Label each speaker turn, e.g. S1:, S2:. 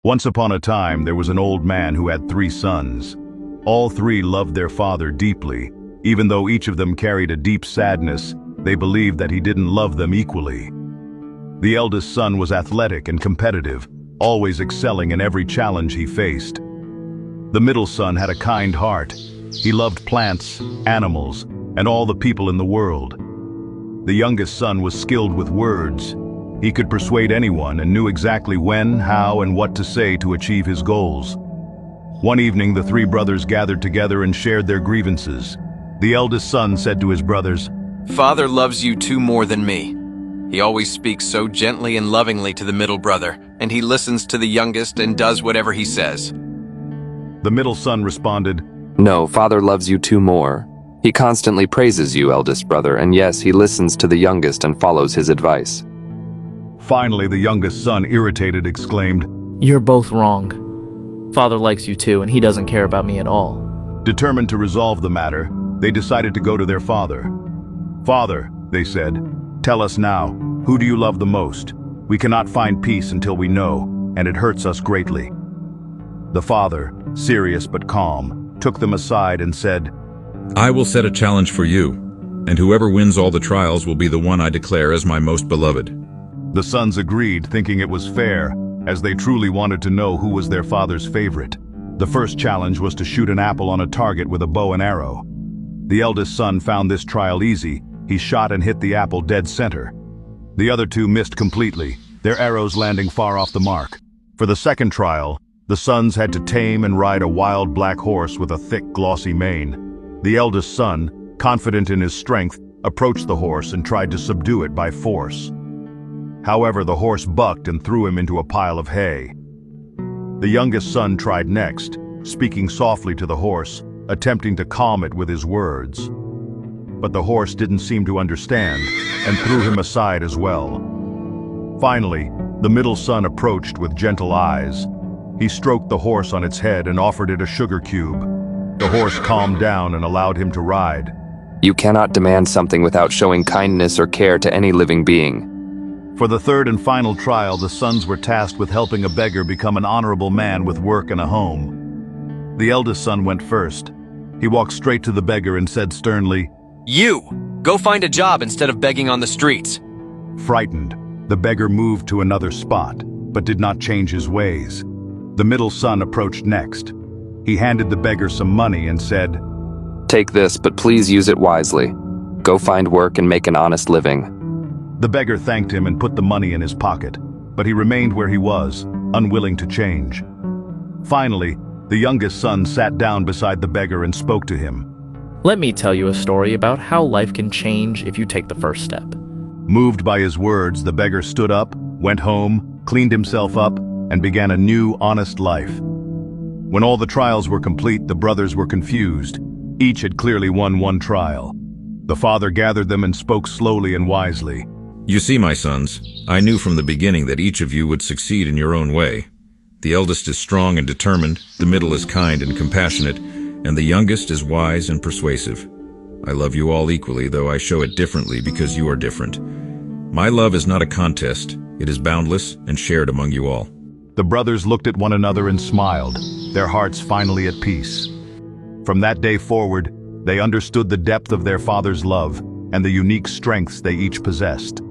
S1: Once upon a time, there was an old man who had 3 sons. All 3 loved their father deeply. Even though each of them carried a deep sadness, they believed that he didn't love them equally. The eldest son was athletic and competitive, always excelling in every challenge he faced. The middle son had a kind heart. He loved plants, animals, and all the people in the world. The youngest son was skilled with words. He could persuade anyone and knew exactly when, how, and what to say to achieve his goals. One evening, the 3 brothers gathered together and shared their grievances. The eldest son said to his brothers,
S2: "Father loves you 2 more than me. He always speaks so gently and lovingly to the middle brother, and he listens to the youngest and does whatever he says."
S1: The middle son responded,
S3: "No, Father loves you 2 more. He constantly praises you, eldest brother, and yes, he listens to the youngest and follows his advice."
S1: Finally, the youngest son, irritated, exclaimed,
S4: "You're both wrong. Father likes you too, and he doesn't care about me at all."
S1: Determined to resolve the matter, they decided to go to their father. "Father," they said, "tell us now, who do you love the most? We cannot find peace until we know, and it hurts us greatly." The father, serious but calm, took them aside and said,
S5: "I will set a challenge for you, and whoever wins all the trials will be the one I declare as my most beloved."
S1: The sons agreed, thinking it was fair, as they truly wanted to know who was their father's favorite. The first challenge was to shoot an apple on a target with a bow and arrow. The eldest son found this trial easy. He shot and hit the apple dead center. The other 2 missed completely, their arrows landing far off the mark. For the second trial, the sons had to tame and ride a wild black horse with a thick, glossy mane. The eldest son, confident in his strength, approached the horse and tried to subdue it by force. However, the horse bucked and threw him into a pile of hay. The youngest son tried next, speaking softly to the horse, attempting to calm it with his words. But the horse didn't seem to understand and threw him aside as well. Finally, the middle son approached with gentle eyes. He stroked the horse on its head and offered it a sugar cube. The horse calmed down and allowed him to ride.
S3: You cannot demand something without showing kindness or care to any living being.
S1: For the third and final trial, the sons were tasked with helping a beggar become an honorable man with work and a home. The eldest son went first. He walked straight to the beggar and said sternly,
S2: "You! Go find a job instead of begging on the streets."
S1: Frightened, the beggar moved to another spot, but did not change his ways. The middle son approached next. He handed the beggar some money and said,
S3: "Take this, but please use it wisely. Go find work and make an honest living."
S1: The beggar thanked him and put the money in his pocket, but he remained where he was, unwilling to change. Finally, the youngest son sat down beside the beggar and spoke to him.
S4: Let me tell you a story about how life can change if you take the first step.
S1: Moved by his words, the beggar stood up, went home, cleaned himself up, and began a new, honest life. When all the trials were complete, the brothers were confused. Each had clearly won 1 trial. The father gathered them and spoke slowly and wisely.
S5: "You see, my sons, I knew from the beginning that each of you would succeed in your own way. The eldest is strong and determined, the middle is kind and compassionate, and the youngest is wise and persuasive. I love you all equally, though I show it differently because you are different. My love is not a contest. It is boundless and shared among you all."
S1: The brothers looked at one another and smiled, their hearts finally at peace. From that day forward, they understood the depth of their father's love and the unique strengths they each possessed.